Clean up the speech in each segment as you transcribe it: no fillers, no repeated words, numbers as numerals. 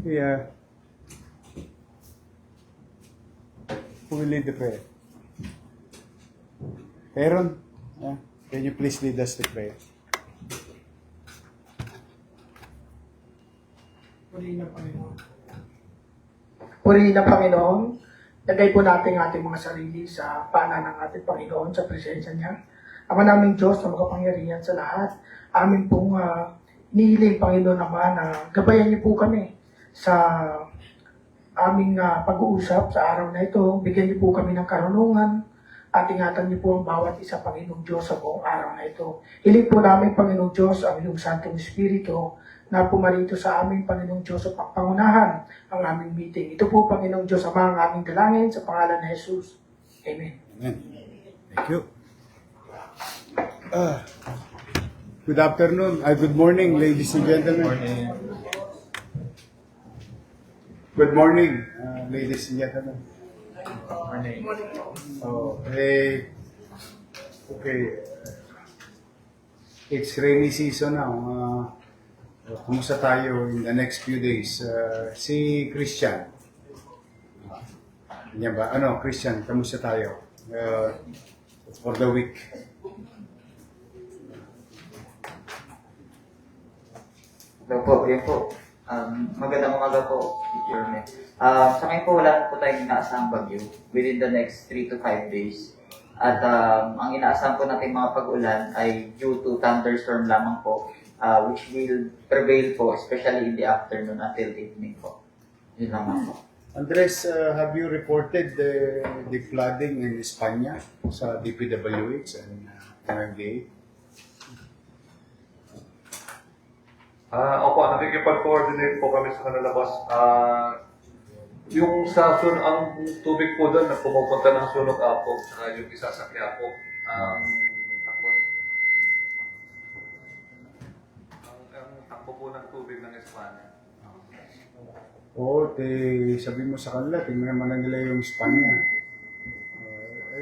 Yeah. Who will lead the prayer? Aaron, can you please lead us to prayer? Purihin ng Panginoon. Purihin ng Panginoon. Lagay po natin ang ating mga sarili sa paanan ng ating Panginoon, sa presensya niya. Ama naming Diyos na makapangyarihan sa lahat, amin pong nihiling, Panginoon naman, na gabayan niyo po kami sa aming pag-uusap sa araw na ito. Bigyan niyo po kami ng karunungan at ingatan niyo po ang bawat isa, Panginoong Diyos, sa buong araw na ito. Hiling po namin, Panginoong Diyos, ang iyong Santong Espiritu na pumarito sa amin, Panginoong Diyos, sa pangunahan ang aming meeting. Ito po, Panginoong Diyos, ang mga aming dalangin sa pangalan ni Jesus. Amen. Amen. Thank you. Good afternoon. Good morning, ladies and gentlemen. Good morning, ladies and gentlemen. Morning. Okay. It's rainy season now. Kumusta tayo in the next few days? Si Christian. Yan ba? Christian, kamusta tayo? For the week. Hello po, yun po. Magandang umaga po, Teacher May. Sa ngayon po, wala po tayong inaasahang bagyo within the next 3 to 5 days. At ang inaasahan po natin mga pag-ulan ay due to thunderstorm lamang po, which will prevail po, especially in the afternoon until evening po. Yun lamang po. Andres, have you reported the flooding in Espanya sa DPWH and MMDA? Opo, nakikipag-coordinate po kami sa kanila, boss. Yung sa ang tubig po doon na pumupunta ng Sunog Apog, saka yung isa sa Quiapo. Ang takbo po ng tubig ng Espanya. Oo, sabi mo sa kanila, tingnan naman na nila yung Espanya.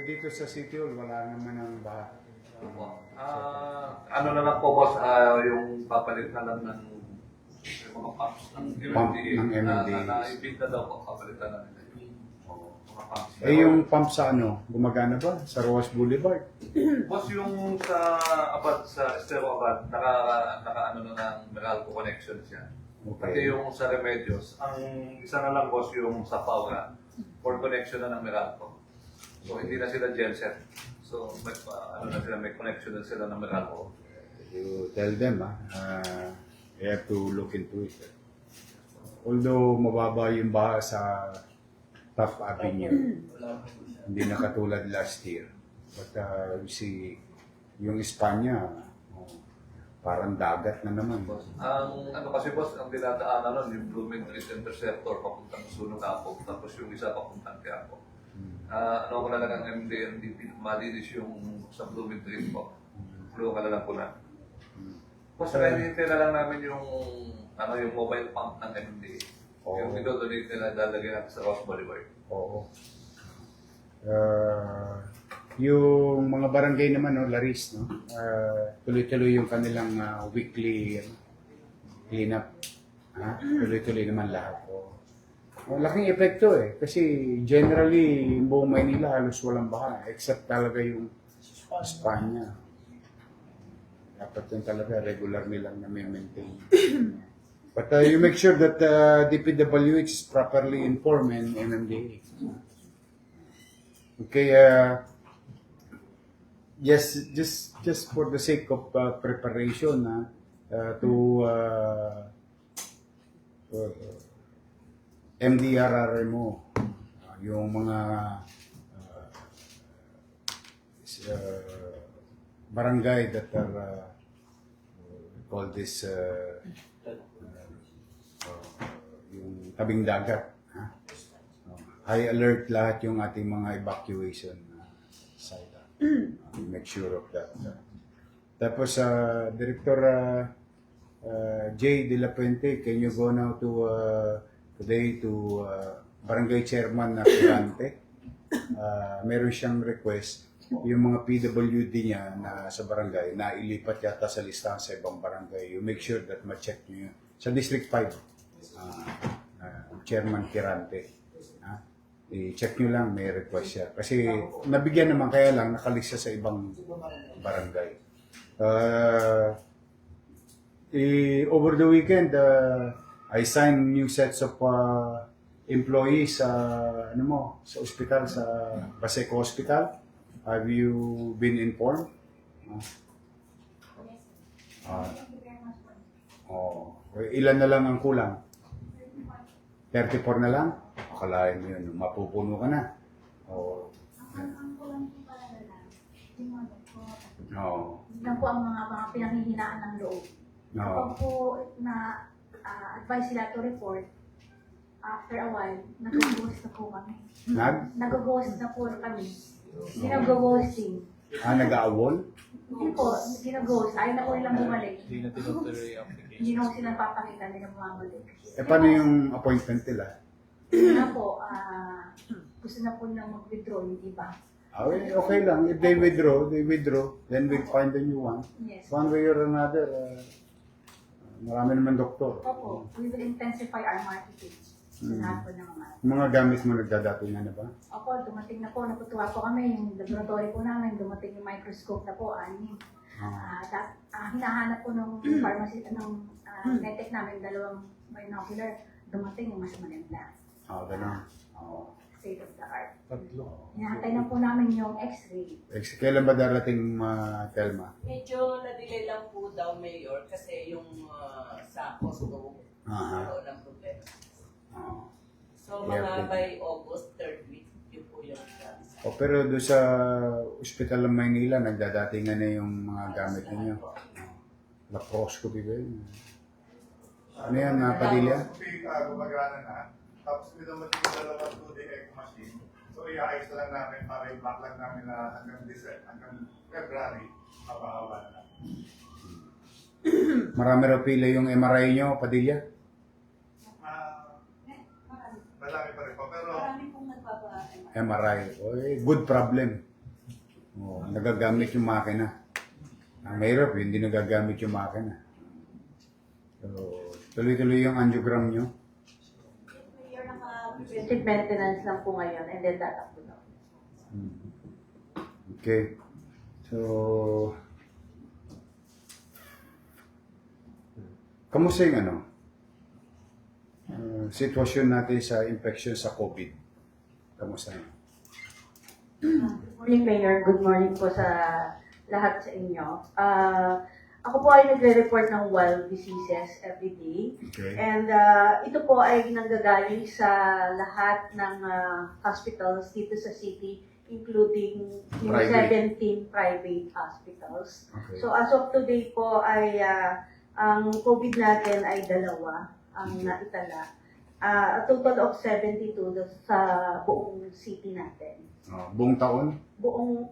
Dito sa City Hall, wala naman ang baha. Opo. Ano na lang po, boss, yung papalit na lang ng yung mga pumps ng Pump MMDA. ng MMDA. Na-ibig na daw po, papalitan na nila yung mga pumps. Yung pump sa gumagana ba? Sa Roas Boulevard? Boss, yung sa Abad, sa Estero Abad, naka ano na ng Meralco connection siya. Pati Okay. yung sa Remedios, ang isa na lang, boss, yung sa Paura, for connection na ng Meralco. So, hindi na sila genset. So, may connection na sila ng Meralco. You tell them, they have to look into it. Although mababa yung baha sa Top Avenue, hindi na katulad last year. But you see, yung Espanya, parang dagat na naman. Ang kasi, boss, ang dinadaanan nun, yung Blooming Trees Interceptor papuntang Sunog Apog, tapos yung isa papuntang Quiapo. Ko na lang ang MD, malinis yung sa Blooming Trees po. Flow ka na lang po na. Boss, hinihintay na lang namin yung yung mobile pump ng MD. Oo. Yung idodonate nila, lalagyan natin sa Ross Boulevard. Oo. Yung mga barangay naman, Laris, tuloy-tuloy yung kanilang weekly cleanup. Tuloy-tuloy naman lahat. Malaking epekto kasi generally, yung buong Maynila halos walang baha, except talaga yung Espanya. Dapat yun talaga regular nilang na-maintain. But you make sure that DPWH is properly informed and MMDA. Okay, just for the sake of preparation to MDRRMO, yung mga barangay that are call this yung tabing dagat. High alert lahat yung ating mga evacuation site. Make sure of that. Tapos, Director J. De La Puente, can you go now to today to Barangay Chairman na Pirante? Meron siyang request yung mga PWD niya na sa barangay na ilipat yata sa listahan sa ibang barangay. You make sure that ma-check niyo yun. Sa District 5, Chairman Kirante. Ha? I-check nyo lang, may request siya. Kasi nabigyan naman, kaya lang nakalista sa ibang barangay. Over the weekend, I signed new sets of employees sa sa ospital, sa Baseco Hospital. Have you been informed? Ilan na lang ang kulang? 34 na lang? Akalain mo yun, mapupuno ka na. Ang kulang po pala na lang, yung mga doktor. Oo. Yan po ang mga pinanghihinaan ng loob. Kapag po advice sila to report, after a while, nag-ghost na po kami. Nag-ghost na po kami. Hindi nag-ghosting. Nag-aawol? Hindi po, hindi nag-ghost. Ayaw na po nilang bumalik. Hindi na tinutuloy yung application. Hindi na po sila papakita, hindi na bumabalik. Paano yung appointment nila? Na po, gusto na po nilang mag-withdraw yung iba. Okay lang. If they withdraw, then we find a new one. Yes. One way or another, marami naman doktor. Opo, we will intensify our marketing. Sa lahat po ng mga. Mga gamit mo nagdadatingan na ba? Opo, dumating na po, natutuwa po kami, yung laboratory po namin, dumating yung microscope na po, 6. Hinahanap po ng pharmacy, ng medtech namin, 2 binocular, dumating yung mas maganda. Ganun. State of the art. Tatlo. Hinahantay na po namin yung x-ray. Kailan ba darating, Telma? Medyo na-delay lang po daw, Mayor, kasi yung sa Costco, wala ng problema. So, Yeah, mga by August, 3rd week, yun po yung chance. Pero doon sa Ospital ng Maynila, nagdadatingan na yung mga gamit ninyo. Laparoscopy ba yun? Ano yan, Padilla? Gumagana na. Tapos may dumating yung dalawang 2D echo machine. So i-ayos na lang namin para yung backlog namin na hanggang December, hanggang February, mapahaba na. Marami raw pila yung MRI nyo, Padilla? Malaki pa rin po. Pero Marami pong nagpapa. MRI. Good problem. Nagagamit yung makina. Ang mahirap, hindi nagagamit yung makina. So, tuloy-tuloy yung angiogram nyo. Preventive maintenance lang po ngayon and then tatakbo na. Okay. So, kamusta yung sitwasyon natin sa infection sa COVID? Kamusta na? Good morning, Mayor. Good morning po sa lahat sa inyo. Ako po ay nagre-report ng wild diseases every day. Okay. And ito po ay nanggagaling sa lahat ng hospitals dito sa city, including yung Private. 17 private hospitals. Okay. So as of today po ay ang COVID natin ay 2 ang naitala. A total of 72 sa buong city natin. Buong taon?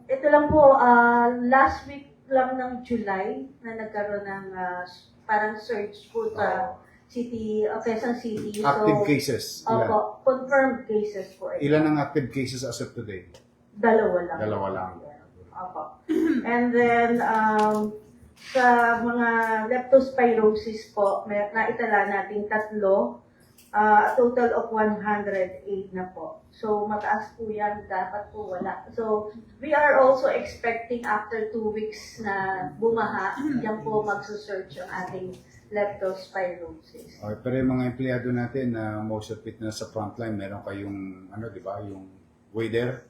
Ito lang po, last week lang ng July na nagkaroon ng parang surge po sa city, Quezon City. Active cases? Ilan? Opo, confirmed cases po. Ilan ang active cases as of today? 2 lang. 2 lang. Opo. And then, sa mga leptospirosis po, naitala natin 3, a total of 108 na po. So, mataas po yan, dapat po wala. So, we are also expecting after 2 weeks na bumaha, yan po magsusearch ang ating leptospirosis. Okay, pero yung mga empleyado natin na most of it na sa frontline, meron kayong, di ba, yung wader.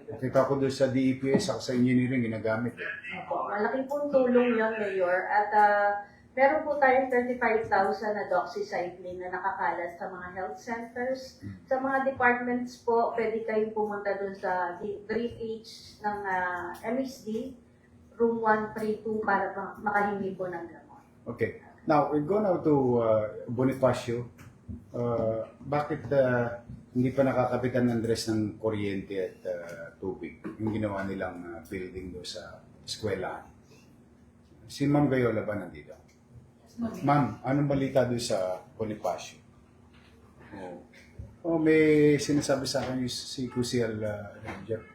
Nakita ko doon sa DEPS, sa engineering, ginagamit. Opo, malaki pong tulong yun, Mayor. At meron po tayong 35,000 na doxycycline na nakakalat sa mga health centers. Sa mga departments po, pwede kayong pumunta doon sa 3H ng MSD, room 132 para makahingi po ng gamot. Okay. Now, we go now to Bonifacio. Bakit hindi pa nakakapitan ng Andres ng kuryente at tubig? Yung ginawa nilang building doon sa eskwela. Si Ma'am Gayola ba nandito? Ma'am, anong balita doon sa Bonifacio? May sinasabi sa akin yung si Kusiel Jeff,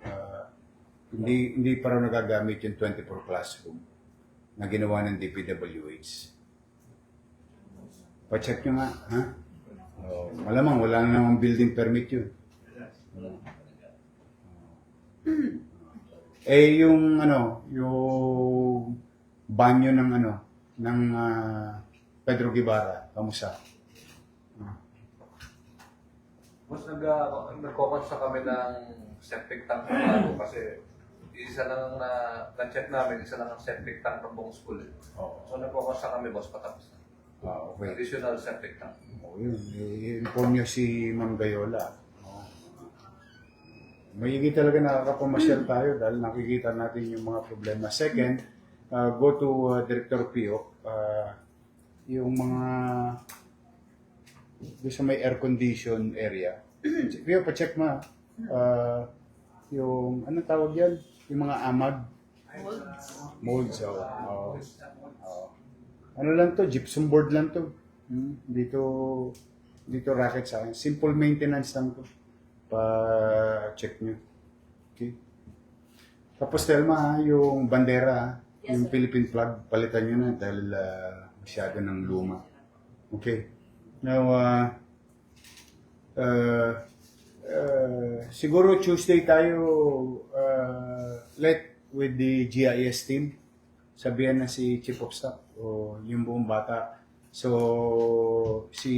hindi pa raw nagagamit yung 24 classroom na ginawa ng DPWH. Pa-check nyo nga, ha? Malamang wala na namang building permit yun. Yung yung banyo ng ng Pedro Guevara, kamusta? Mas nagkokonsya kami ng septic tank na bago kasi isa lang na-check namin, isa lang ang septic tank ng buong school. Oo. So nagkokonsya kami, boss, patapos na. Okay. Additional septic tank. Yun. I-inform niyo si Ma'am Gayola. Mayigit talaga nakakapamasyal tayo dahil nakikita natin yung mga problema. Second, go to Director Pio. Yung mga doon sa may air condition area. Pio, pa-check mo. Yung, ano tawag yan? Yung mga amag. Molds. Ano lang to? Gypsum board lang to. Dito racket sa akin. Simple maintenance lang to. Pa-check nyo. Okay. Tapos Telma, yung bandera, Yes, yung sir. Philippine flag, palitan nyo na dahil masyado ng luma. Okay. Now, siguro Tuesday tayo let with the GIS team. Sabihan na si Chief of Staff o yung buong bata. So, si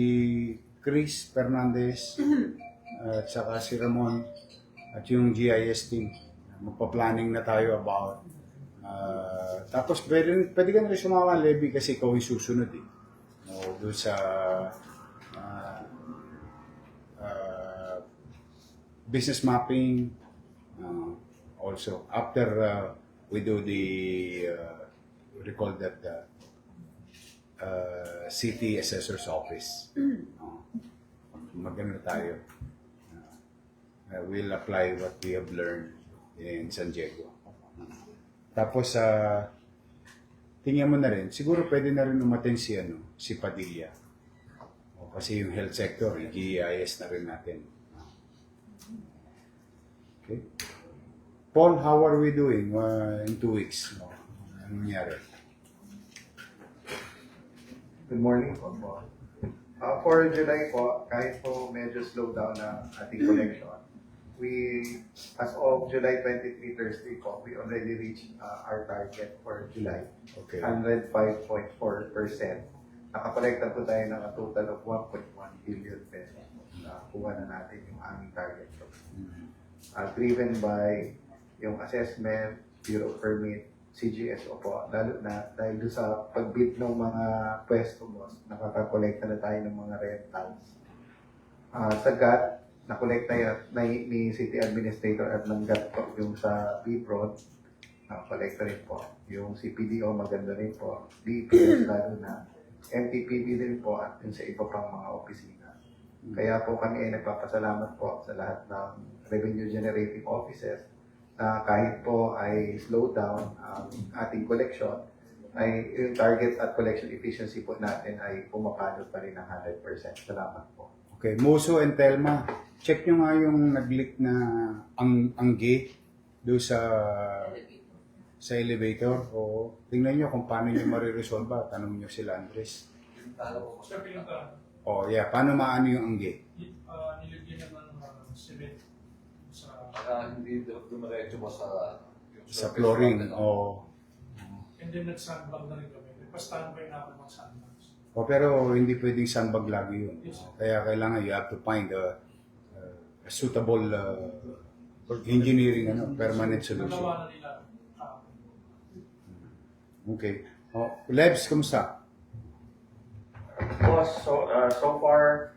Chris Fernandez at saka si Ramon at yung GIS team. Magpa-planning na tayo about. Tapos pwede ka na rin sumama, Levy, kasi ikaw yung susunod eh. No, doon sa business mapping. Also, after we do the what do you call that, city assessor's office. Maganda tayo. We'll apply what we have learned in San Diego. Tapos, tingnan mo na rin, siguro pwede na rin umaten si Padilla. Kasi yung health sector, i-GIS na rin natin. Okay. Paul, how are we doing in 2 weeks? Anong nangyari? Good morning po. For July po, kahit po medyo slow down ang ating collection, as of July 23 Thursday po, we already reached our target for July. Okay. 105.4%. Nakakolekta po tayo ng a total of 1.1 billion pesos. Kuha na natin yung aming target. Driven by yung assessment, Bureau of Permit, CGSO po, lalo na dahil doon sa pagbid ng mga pwesto mo, nakakakolekta na tayo ng mga rentals. Sa GAT, nakolekta ni City Administrator at ng GAT po yung sa PPROD, nakakolekta rin po. Yung CPDO maganda rin po, DPS lalo na, MTPB din po at yung sa iba pang mga opisina. Kaya po kami ay nagpapasalamat po sa lahat ng revenue generating offices na kahit po ay slow down ang ating collection, ay yung target at collection efficiency po natin ay pumapalo pa rin ng 100%. Salamat po. Okay, Muso and Telma, check nyo nga yung nag-leak na angge doon sa elevator. O tingnan nyo kung paano nyo mariresolve. Tanong nyo sila, Andres. Sir, pinaka, Oh, yeah. Paano maano yung angge? nilagyan naman ng cement sa... Hindi dumiretso mo sa Sa flooring. O And then nag-sandbag na rin kami. Nagpa-standby na ako ng sandbags. pero hindi pwedeng sandbag lagi yun. Yes. Kaya kailangan you have to find a suitable engineering permanent solution. Nagawa na nila. Okay. Lebs, kumusta? Boss, so far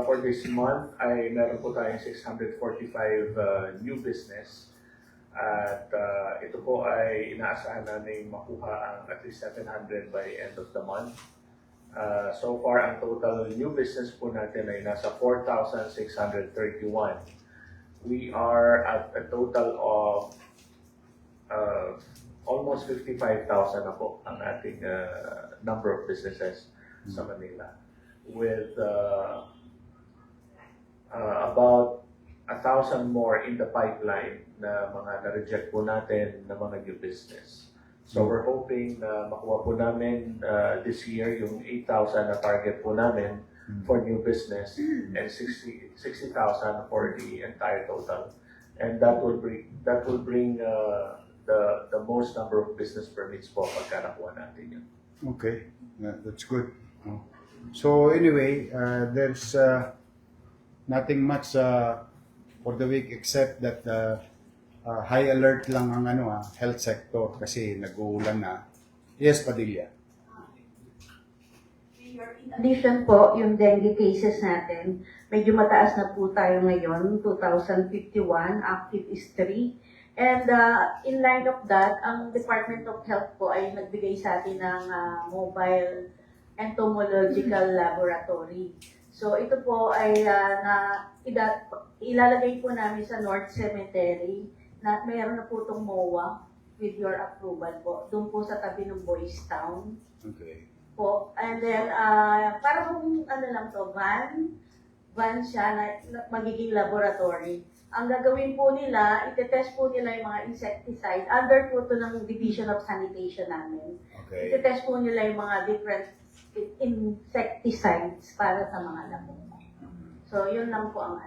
for this month ay meron po tayong 645 new business at ito po ay inaasahan namin makuha ang at least 700 by end of the month. So far ang total new business po natin ay nasa 4,631. We are at a total of almost 55,000 na po ang ating number of businesses sa Manila, with about 1,000 more in the pipeline na mga na-reject po natin na mga new business. So we're hoping na makuha po namin this year yung 8,000 na target po namin for new business and 60,000 for the entire total. And that will bring the most number of business permits po pagka nakuha natin yun. Okay, that's good. So anyway, there's nothing much for the week except that high alert lang ang health sector kasi nag-uulan na. Yes, Padilla. In addition po, yung dengue cases natin, medyo mataas na po tayo ngayon, 2,051, active is 3. And in line of that, ang Department of Health po ay nagbigay sa atin ng mobile entomological laboratory. So ito po ay ilalagay po namin sa North Cemetery na mayroon na po itong MOA with your approval po. Doon po sa tabi ng Boys Town Okay. po. And then, parang lang to, van siya na magiging laboratory. Ang gagawin po nila, itetest po nila yung mga insecticide. Under po ito ng Division of Sanitation namin. Okay. Itetest po nila yung mga different insecticides para sa mga lamok. So, yun lang po ang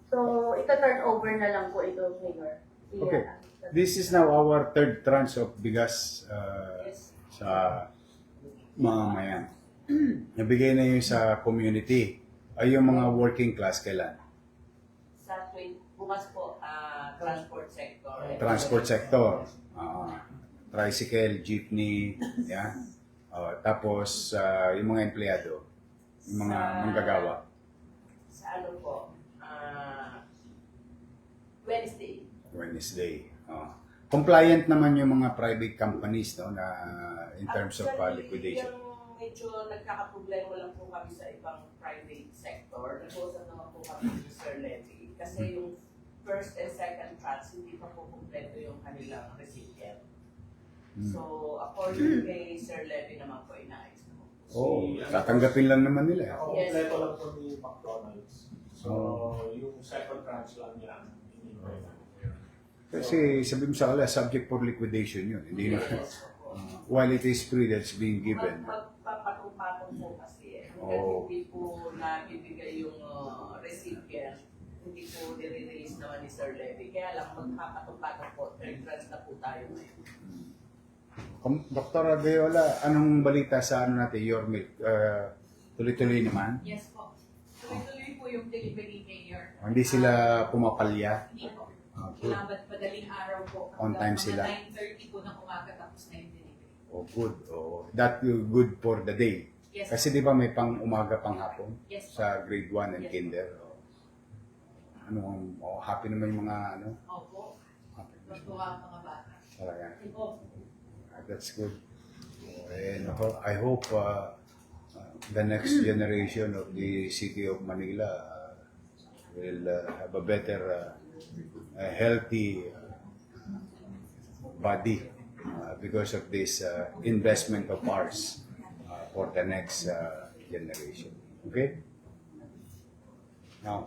So, ito-turn over na lang po ito, Mayor. Okay. This is now our third tranche of bigas Yes. sa mamamayan. Nabigay na yun sa community. Ay yung mga working class kailan? Sa bukas po, transport sector. Transport sector. Tricycle, jeepney, yan. Tapos yung mga empleyado, yung mga manggagawa. Sa ano po, Wednesday. Wednesday. Compliant naman yung mga private companies no na in terms of Actually, liquidation. Yung medyo nagkakaproblema lang po kami sa ibang private sector. Nag-uusap naman po kami ni Sir Levy. Kasi yung first and second tranche, hindi pa po kompleto yung kanilang recipient. So, according kay Sir Levy naman po, inaayos naman po. Oh, tatanggapin lang naman nila. Yes. Kompleto lang po ni McDonald's. So, yung second tranche lang yan, hinihintay na. Kasi sabi mo sa kanila, subject for liquidation yun. Hindi na. While it is free, that's being given. Magpapatong-patong po kasi. Hanggang hindi po nabibigay yung recipient, hindi po nire-release naman ni Sir Levy. Kaya lang, magpapatong-patong po. Third tranche na po tayo ngayon. Dr. Adeola, anong balita sa natin, your milk? Tuloy-tuloy naman? Yes po. Tuloy-tuloy po yung delivery, Mayor. Hindi sila pumapalya? Hindi po. Good. Kailangan madaling araw po. On time sila. 9:30 po ng umaga tapos na yung delivery. Oh, good. That good for the day. Yes. Kasi di ba may pang umaga, pang hapon? Yes. Sa grade 1 and Yes. kinder. Happy naman yung mga Opo. happy. Matuwa ang mga bata. Talaga. Opo. That's good. And I hope the next generation of the city of Manila will have a better, healthy body because of this investment of ours for the next generation. Okay? Now.